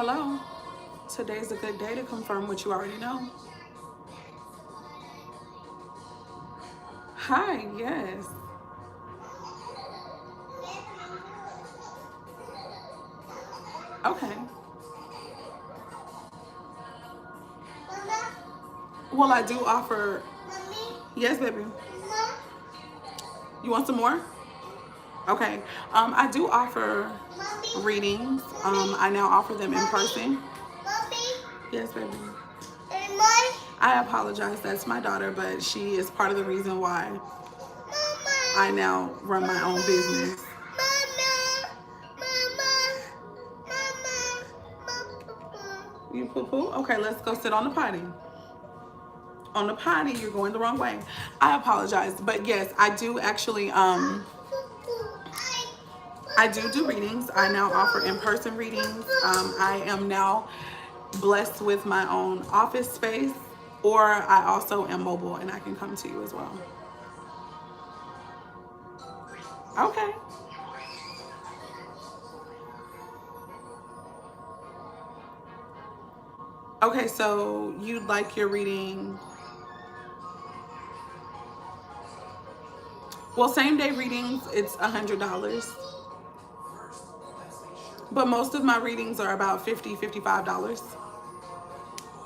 Hello. Today's a good day to confirm what you already know. Hi, yes. Okay. Well, I do offer. Yes, baby. You want some more? Okay. I do offer readings. I now offer them in person. Yes, baby. I apologize. That's my daughter, but she is part of the reason why I now run my own business. You poo poo? Okay, let's go sit on the potty. On the potty, you're going the wrong way. I apologize, but yes, I do actually I do readings. I now offer in-person readings. I am now blessed with my own office space, or I also am mobile and I can come to you as well. Okay. Okay, so you'd like your reading. Well, same day readings, it's $100. But most of my readings are about $50, $55.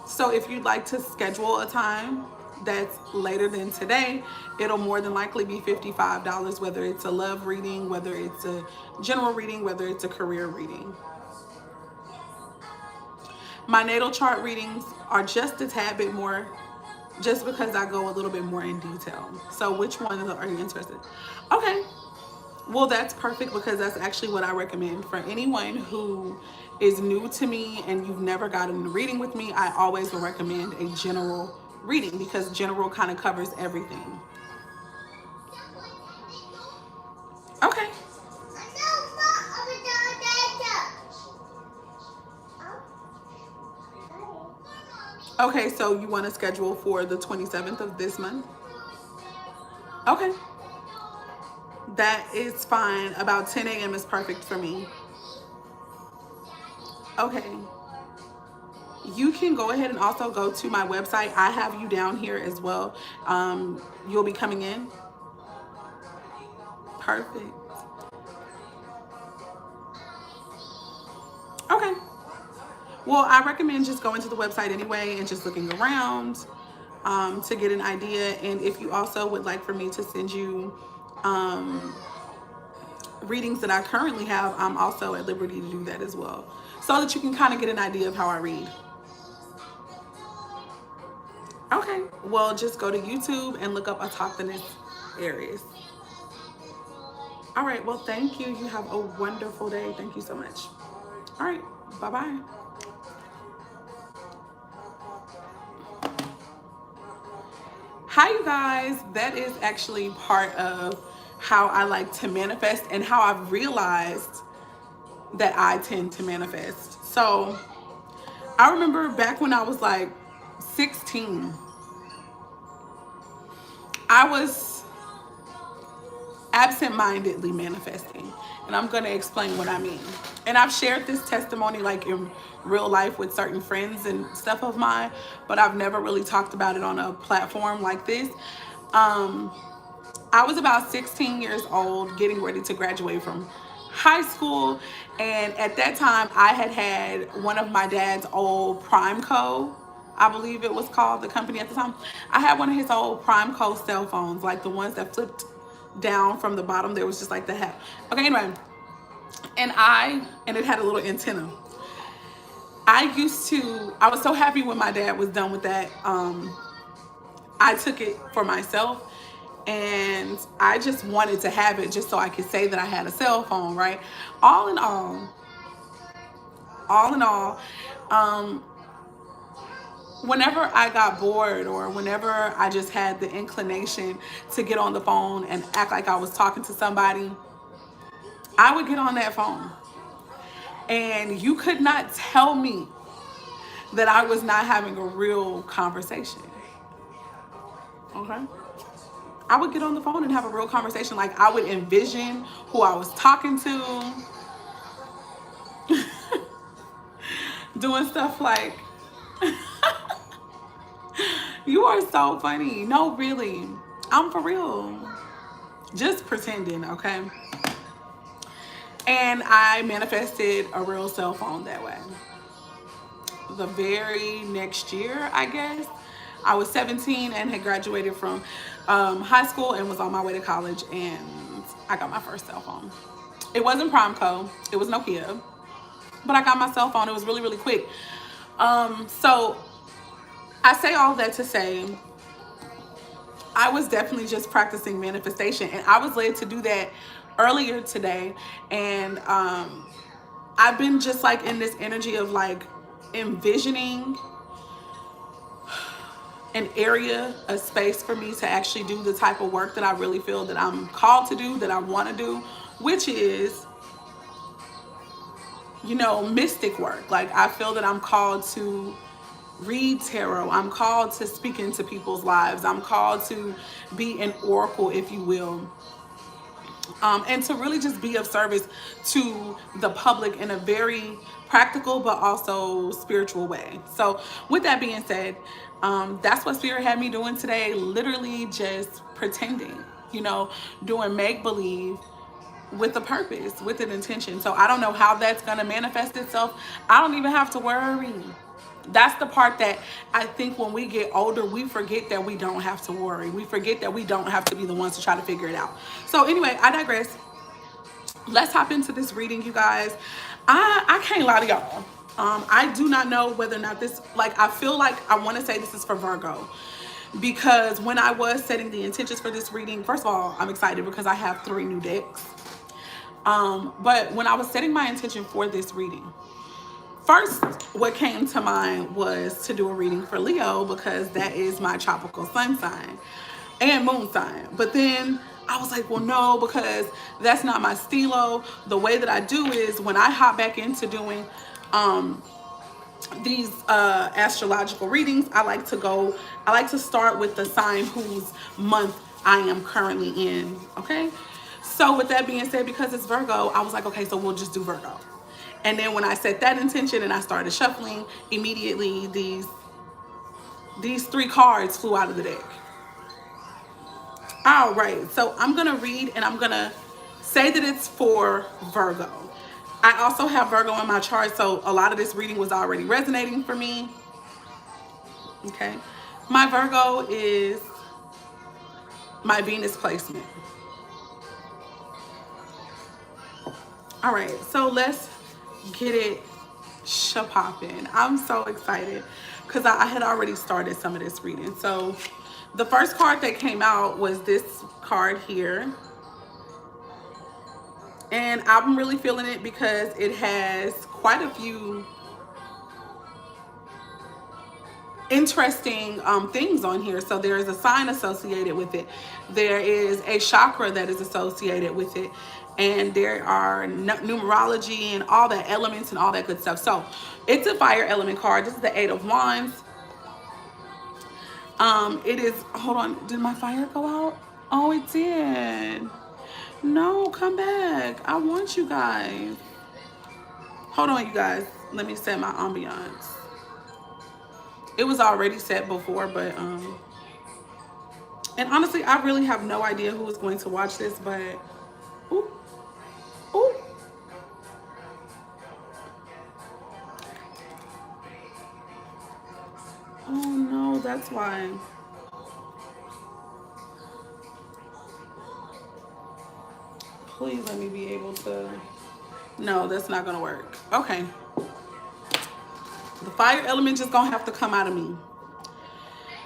So if you'd like to schedule a time that's later than today, it'll more than likely be $55, whether it's a love reading, whether it's a general reading, whether it's a career reading. My natal chart readings are just a tad bit more, just because I go a little bit more in detail. So which one are you interested in? Okay. Well, that's perfect because that's actually what I recommend for anyone who is new to me and you've never gotten a reading with me. I always will recommend a general reading because general kind of covers everything. Okay. Okay, so you want to schedule for the 27th of this month? Okay. That is fine. About 10 a.m. is perfect for me. Okay. You can go ahead and also go to my website. I have you down here as well. You'll be coming in. Perfect. Okay. Well, I recommend just going to the website anyway and just looking around to get an idea. And if you also would like for me to send you readings that I currently have, I'm also at liberty to do that as well, so that you can kind of get an idea of how I read. Okay, well, just go to YouTube and look up Autochthonous Heiress. All right, well, thank you. You have a wonderful day. Thank you so much. All right, bye-bye. Hi, you guys. That is actually part of how I like to manifest and how I've realized that I tend to manifest. So I remember back when I was like 16, I was absent-mindedly manifesting. And I'm going to explain what I mean. And I've shared this testimony like in real life with certain friends and stuff of mine, but I've never really talked about it on a platform like this. I was about 16 years old, getting ready to graduate from high school. And at that time, I had one of my dad's old Primeco, I believe it was called, the company at the time. I had one of his old Primeco cell phones, like the ones that flipped down from the bottom. There was just like the hat. Okay, anyway. And it had a little antenna. I was so happy when my dad was done with that. I took it for myself and I just wanted to have it just so I could say that I had a cell phone, right? All in all, whenever I got bored or whenever I just had the inclination to get on the phone and act like I was talking to somebody, I would get on that phone. And you could not tell me that I was not having a real conversation. Okay? I would get on the phone and have a real conversation. Like I would envision who I was talking to. doing stuff like, you are so funny. No, really. I'm for real. Just pretending, okay? And I manifested a real cell phone that way. The very next year, I guess, I was 17 and had graduated from high school and was on my way to college, and I got my first cell phone. It wasn't Promco, it was Nokia, but I got my cell phone. It was really, really quick. So I say all that to say, I was definitely just practicing manifestation, and I was led to do that earlier today. And I've been just like in this energy of like envisioning an area, a space for me to actually do the type of work that I really feel that I'm called to do, that I want to do, which is, you know, mystic work. Like, I feel that I'm called to read tarot. I'm called to speak into people's lives. I'm called to be an oracle, if you will. And to really just be of service to the public in a very practical but also spiritual way. So with that being said, that's what Spirit had me doing today. Literally just pretending, you know, doing make-believe with a purpose, with an intention. So I don't know how that's going to manifest itself. I don't even have to worry. That's the part that I think when we get older, we forget that we don't have to worry. We forget that we don't have to be the ones to try to figure it out. So anyway, I digress. Let's hop into this reading, you guys. I can't lie to y'all. I do not know whether or not this, like, I feel like I want to say this is for Virgo. Because when I was setting the intentions for this reading, first of all, I'm excited because I have 3 new decks. But when I was setting my intention for this reading, first, what came to mind was to do a reading for Leo because that is my tropical sun sign and moon sign. But then I was like, well, no, because that's not my stilo. The way that I do is when I hop back into doing these astrological readings, I like to start with the sign whose month I am currently in, okay? So with that being said, because it's Virgo, I was like, okay, so we'll just do Virgo. And then when I set that intention and I started shuffling, immediately these 3 cards flew out of the deck. All right, so I'm gonna read and I'm gonna say that it's for Virgo. I also have Virgo in my chart, so a lot of this reading was already resonating for me. Okay, my Virgo is my Venus placement. All right, so let's get it popping. I'm so excited because I had already started some of this reading. So the first card that came out was this card here. And I'm really feeling it because it has quite a few interesting things on here. So there is a sign associated with it. There is a chakra that is associated with it. And there are numerology and all that, elements and all that good stuff. So it's a fire element card. This is the 8 of Wands. It is, hold on, did my fire go out? Oh, it did. No, come back. I want you guys. Hold on, you guys. Let me set my ambiance. It was already set before, but and honestly, I really have no idea who is going to watch this, but ooh, ooh. Oh no, that's why. Please let me be able to. No, that's not gonna work. Okay. The fire element just gonna have to come out of me.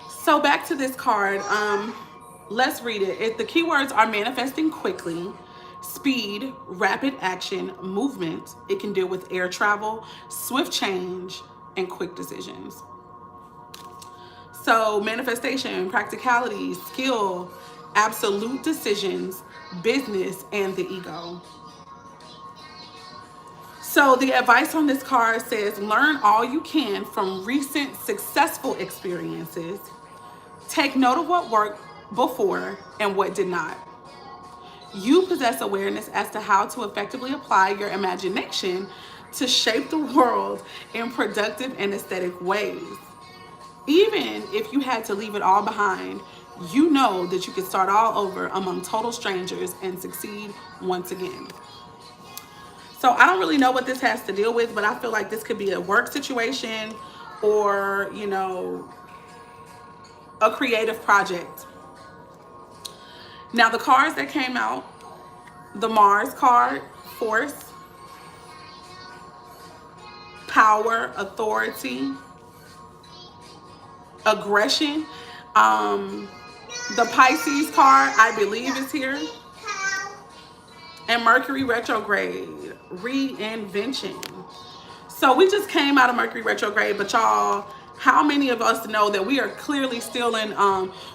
So back to this card. Let's read it. The keywords are manifesting quickly, speed, rapid action, movement. It can deal with air travel, swift change, and quick decisions. So manifestation, practicality, skill, absolute decisions, business, and the ego. So the advice on this card says, learn all you can from recent successful experiences. Take note of what worked before and what did not. You possess awareness as to how to effectively apply your imagination to shape the world in productive and aesthetic ways. Even if you had to leave it all behind, you know that you could start all over among total strangers and succeed once again. So I don't really know what this has to deal with, but I feel like this could be a work situation or, you know, a creative project. Now the cards that came out, the Mars card, force, power, authority, aggression. The Pisces card, I believe, is here. And Mercury retrograde, reinvention. So we just came out of Mercury retrograde, but y'all, how many of us know that we are clearly still in,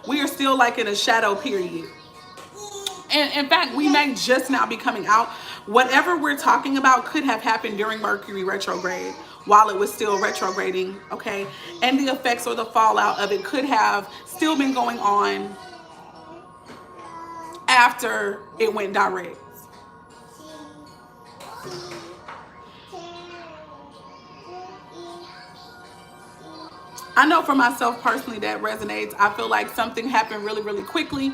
we are still like in a shadow period? And in fact, we may just now be coming out. Whatever we're talking about could have happened during Mercury retrograde while it was still retrograding, okay? And the effects or the fallout of it could have still been going on after it went direct. I know for myself personally that resonates. I feel like something happened really, really quickly.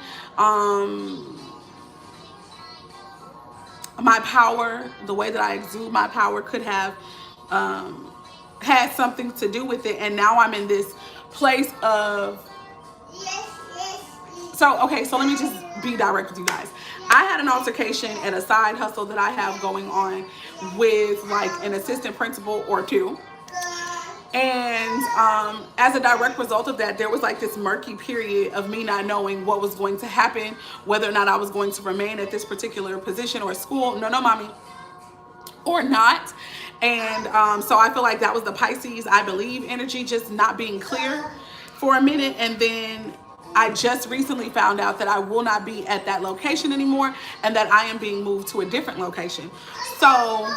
My power, the way that I exude my power could have had something to do with it. And now I'm in this place of... So, okay, so let me just be direct with you guys. I had an altercation at a side hustle that I have going on with like an assistant principal or two. And as a direct result of that, there was like this murky period of me not knowing what was going to happen, whether or not I was going to remain at this particular position or school. No, mommy. Or not. And so I feel like that was the Pisces, I believe, energy just not being clear for a minute. And then I just recently found out that I will not be at that location anymore and that I am being moved to a different location. So...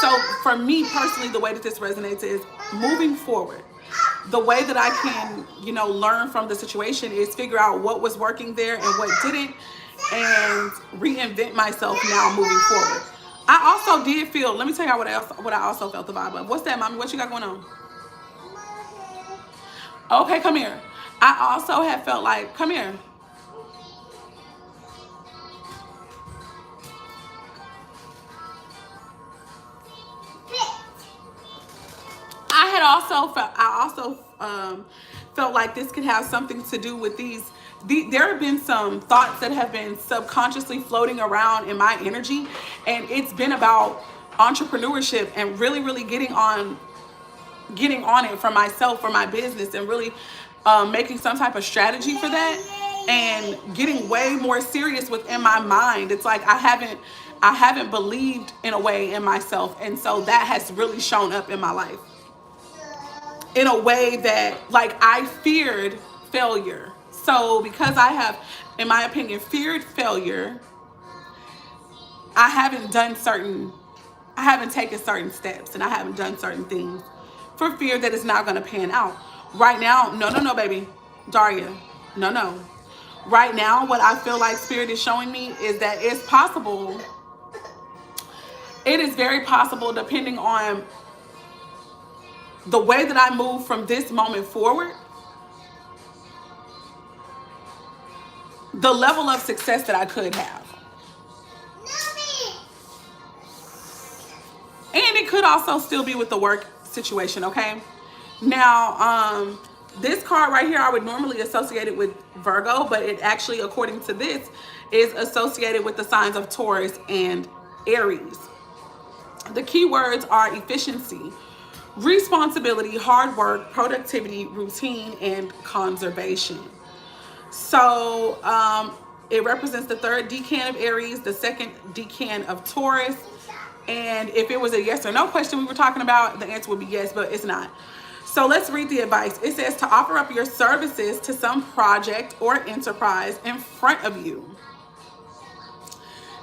so for me personally, the way that this resonates is moving forward. The way that I can, you know, learn from the situation is figure out what was working there and what didn't, and reinvent myself now moving forward. I also did feel, let me tell you what I also felt the vibe of. What's that, mommy? What you got going on? Okay, come here. I also have felt like, come here. I also felt like this could have something to do with there have been some thoughts that have been subconsciously floating around in my energy, and it's been about entrepreneurship and really, really getting on it for myself, for my business, and really making some type of strategy for that, and getting way more serious within my mind. It's like I haven't believed in a way in myself, and so that has really shown up in my life in a way that, like, I feared failure. So because I have, in my opinion, feared failure, I haven't taken certain steps, and I haven't done certain things for fear that it's not going to pan out. Right now, no, baby. Daria, no. Right now, what I feel like Spirit is showing me is that it's possible. It is very possible, depending on the way that I move from this moment forward, the level of success that I could have. And it could also still be with the work situation, okay? Now, this card right here, I would normally associate it with Virgo, but it actually, according to this, is associated with the signs of Taurus and Aries. The key words are efficiency, responsibility, hard work, productivity, routine, and conservation. So it represents the third decan of Aries, the second decan of Taurus. And if it was a yes or no question we were talking about, the answer would be yes, but it's not. So let's read the advice. It says to offer up your services to some project or enterprise in front of you.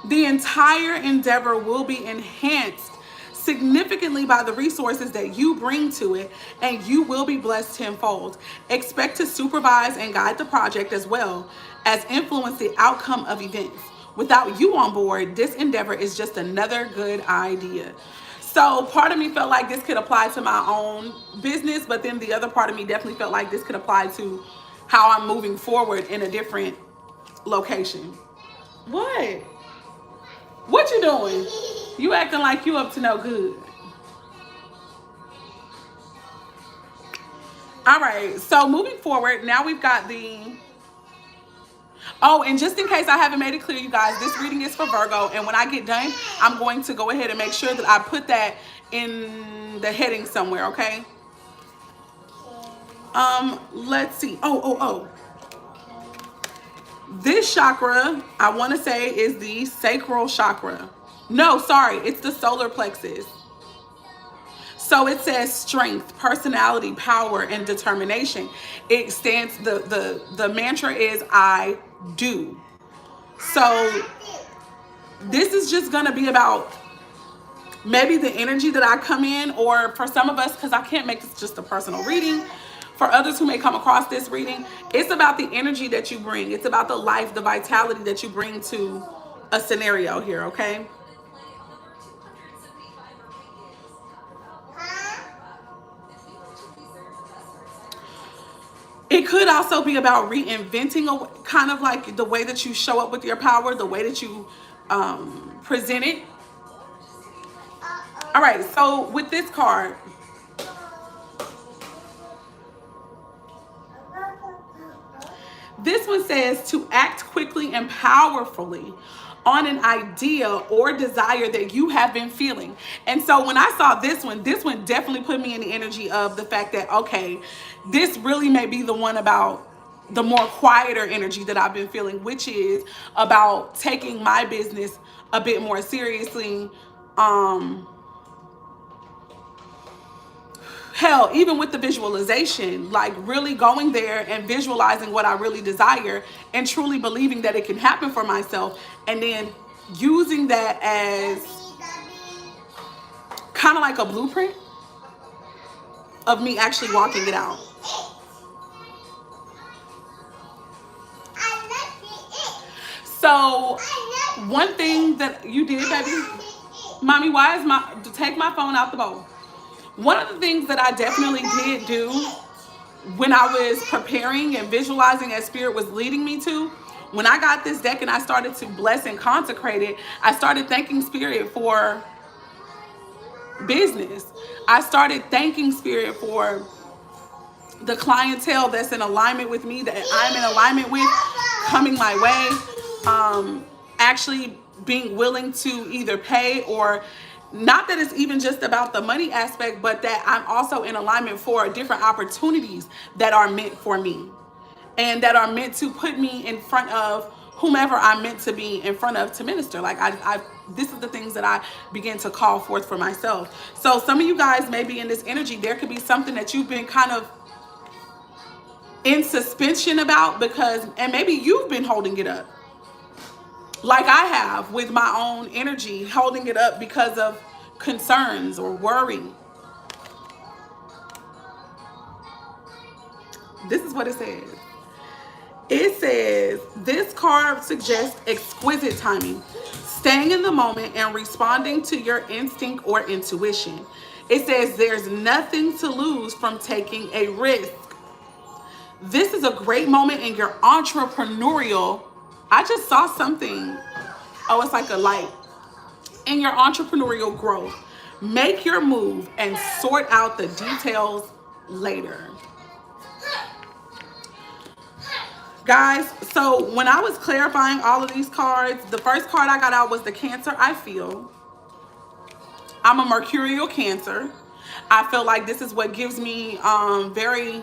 The entire endeavor will be enhanced significantly by the resources that you bring to it, and you will be blessed tenfold. Expect to supervise and guide the project as well as influence the outcome of events. Without you on board, this endeavor is just another good idea. So part of me felt like this could apply to my own business, but then the other part of me definitely felt like this could apply to how I'm moving forward in a different location. What? What you doing? You acting like you up to no good. All right, so moving forward, now we've got the... Oh, and just in case I haven't made it clear, you guys, this reading is for Virgo. And when I get done, I'm going to go ahead and make sure that I put that in the heading somewhere, okay? Let's see. Oh. This chakra, I want to say, is the sacral chakra. No, sorry, it's the solar plexus. So it says strength, personality, power, and determination. It stands, the mantra is I do. So this is just going to be about maybe the energy that I come in, or for some of us, because I can't make this just a personal reading, for others who may come across this reading, it's about the energy that you bring. It's about the life, the vitality that you bring to a scenario here, okay? It could also be about reinventing kind of like the way that you show up with your power, the way that you present it. All right, so with this card, this one says to act quickly and powerfully on an idea or desire that you have been feeling. And so when I saw this one definitely put me in the energy of the fact that, okay, this really may be the one about the more quieter energy that I've been feeling, which is about taking my business a bit more seriously. Hell, even with the visualization, like really going there and visualizing what I really desire and truly believing that it can happen for myself, and then using that as kind of like a blueprint of me actually walking it out. So one thing that you did, baby, mommy, why is to take my phone out the bowl? One of the things that I definitely did do when I was preparing and visualizing as Spirit was leading me to, when I got this deck and I started to bless and consecrate it, I started thanking Spirit for business. I started thanking Spirit for the clientele that's in alignment with me, that I'm in alignment with, coming my way, actually being willing to either pay, or not that it's even just about the money aspect, but that I'm also in alignment for different opportunities that are meant for me and that are meant to put me in front of whomever I'm meant to be in front of to minister. Like this is the things that I begin to call forth for myself. So some of you guys may be in this energy. There could be something that you've been kind of in suspension about, and maybe you've been holding it up. Like I have with my own energy, holding it up because of concerns or worry. This is what it says. It says, this card suggests exquisite timing, staying in the moment and responding to your instinct or intuition. It says there's nothing to lose from taking a risk. This is a great moment in your entrepreneurial... I just saw something. Oh, it's like a light. In your entrepreneurial growth, make your move and sort out the details later. Guys, so when I was clarifying all of these cards, the first card I got out was the Cancer I feel. I'm a Mercurial Cancer. I feel like this is what gives me very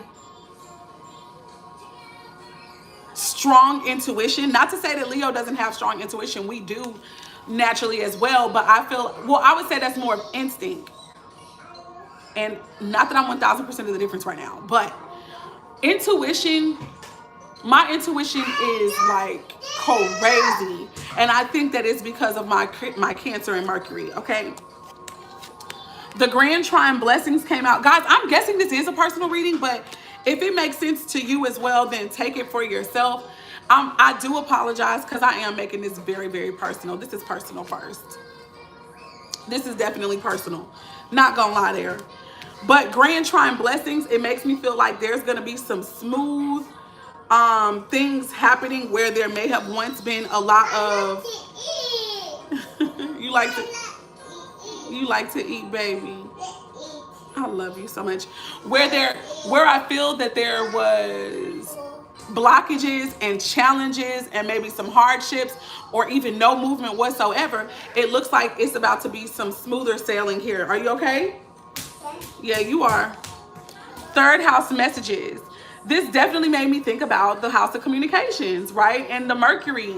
strong intuition. Not to say that Leo doesn't have strong intuition. We do naturally as well, but I feel, well, I would say that's more of instinct. And not that I'm 1000% of the difference right now, but intuition, my intuition is like crazy. And I think that it's because of my Cancer and Mercury, okay? The Grand Trine Blessings came out. Guys, I'm guessing this is a personal reading, but if it makes sense to you as well, then take it for yourself. I do apologize because I am making this very, very personal. This is personal first. This is definitely personal. Not gonna lie there. But grand trine blessings, it makes me feel like there's gonna be some smooth things happening where there may have once been a lot of you like to eat, baby. I love you so much. Where I feel that there was blockages and challenges and maybe some hardships or even no movement whatsoever, it looks like it's about to be some smoother sailing here. Are you okay? Yeah, you are. Third house messages. This definitely made me think about the house of communications, right? And the Mercury.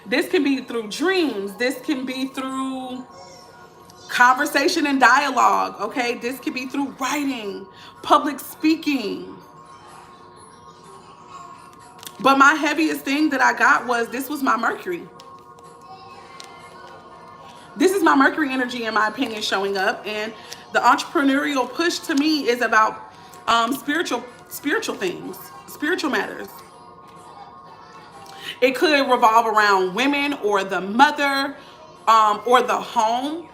This can be through dreams. This can be through conversation and dialogue, okay? This could be through writing, public speaking. But my heaviest thing that I got was this was my Mercury. This is my Mercury energy, in my opinion, showing up. And the entrepreneurial push to me is about spiritual things, spiritual matters. It could revolve around women or the mother or the home.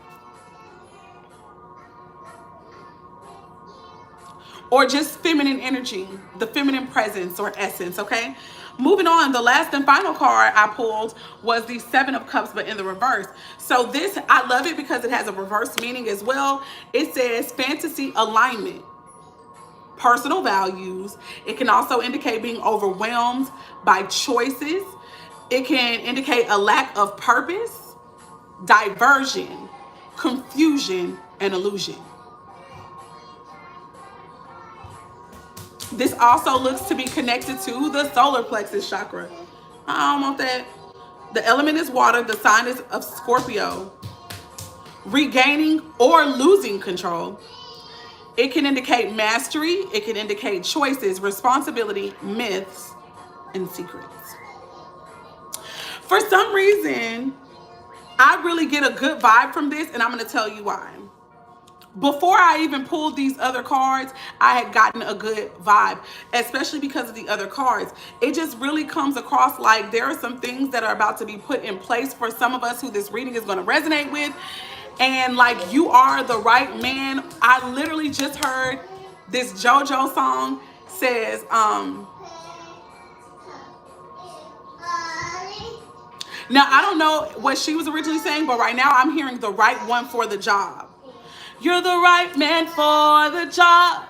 Or just feminine energy, the feminine presence or essence, okay? Moving on, the last and final card I pulled was the Seven of Cups, but in the reverse. So this, I love it because it has a reverse meaning as well. It says fantasy alignment, personal values. It can also indicate being overwhelmed by choices. It can indicate a lack of purpose, diversion, confusion, and illusion. This also looks to be connected to the solar plexus chakra. I don't want that. The element is water. The sign is of Scorpio. Regaining or losing control. It can indicate mastery. It can indicate choices, responsibility, myths, and secrets. For some reason, I really get a good vibe from this, and I'm going to tell you why. Before I even pulled these other cards, I had gotten a good vibe, especially because of the other cards. It just really comes across like there are some things that are about to be put in place for some of us who this reading is going to resonate with. And like, you are the right man. I literally just heard this JoJo song says, now I don't know what she was originally saying, but right now I'm hearing the right one for the job. You're the right man for the job.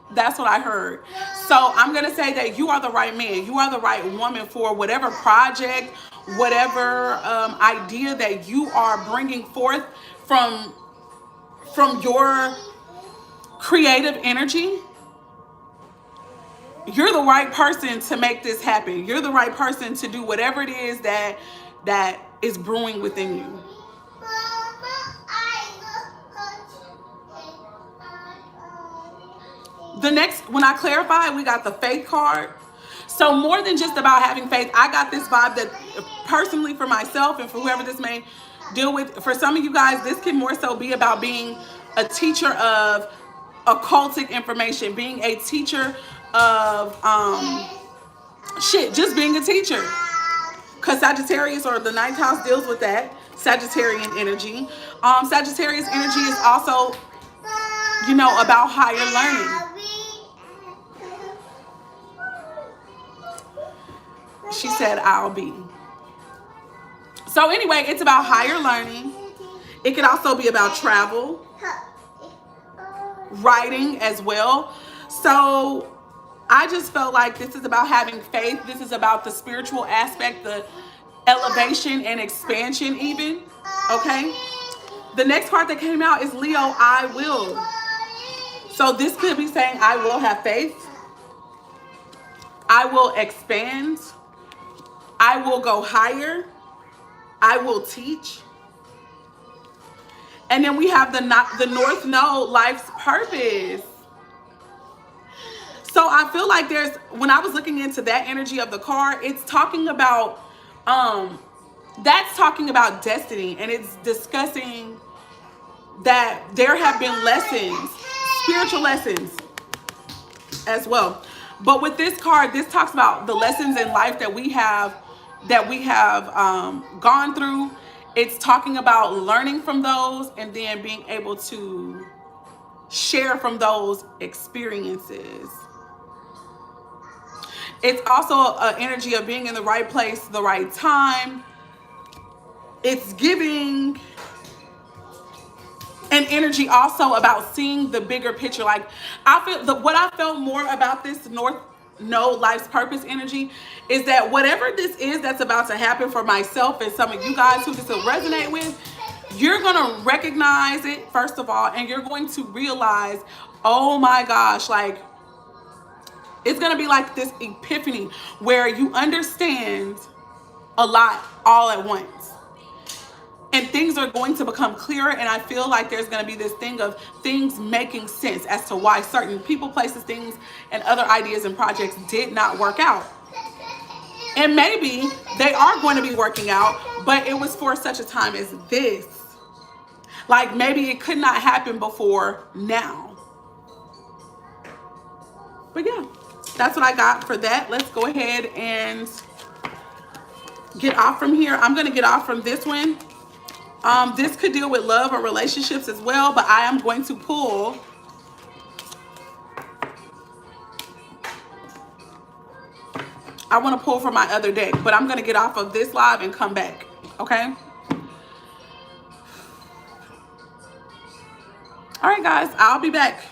That's what I heard. So I'm going to say that you are the right man. You are the right woman for whatever project, whatever idea that you are bringing forth from your creative energy. You're the right person to make this happen. You're the right person to do whatever it is that is brewing within you. The next, when I clarify, we got the faith card. So more than just about having faith, I got this vibe that personally for myself and for whoever this may deal with, for some of you guys, this can more so be about being a teacher of occultic information, being a teacher of just being a teacher. Because Sagittarius or the ninth house deals with that, Sagittarian energy. Sagittarius energy is also, you know, about higher learning. She said, I'll be. So anyway, it's about higher learning. It could also be about travel, writing as well. So I just felt like this is about having faith. This is about the spiritual aspect, the elevation and expansion even. Okay. The next card that came out is Leo, I will. So this could be saying, I will have faith. I will expand. I will go higher. I will teach. And then we have the North Node, life's purpose. So I feel like there's, when I was looking into that energy of the card, it's talking about, that's talking about destiny. And it's discussing that there have been lessons, spiritual lessons as well. But with this card, this talks about the lessons in life that we have gone through. It's talking about learning from those and then being able to share from those experiences. It's also an energy of being in the right place, the right time. It's giving an energy also about seeing the bigger picture. Like, I feel what I felt more about this North Node life's purpose energy is that whatever this is that's about to happen for myself and some of you guys who this will resonate with, you're going to recognize it, first of all, and you're going to realize, oh my gosh, like, it's going to be like this epiphany where you understand a lot all at once. And things are going to become clearer, and I feel like there's going to be this thing of things making sense as to why certain people, places, things, and other ideas and projects did not work out. And maybe they are going to be working out, but it was for such a time as this. Like, maybe it could not happen before now. But yeah, that's what I got for that. Let's go ahead and get off from here. I'm going to get off from this one. This could deal with love or relationships as well, but I am going to pull I want to pull from my other deck, but I'm going to get off of this live and come back, okay? All right, guys, I'll be back.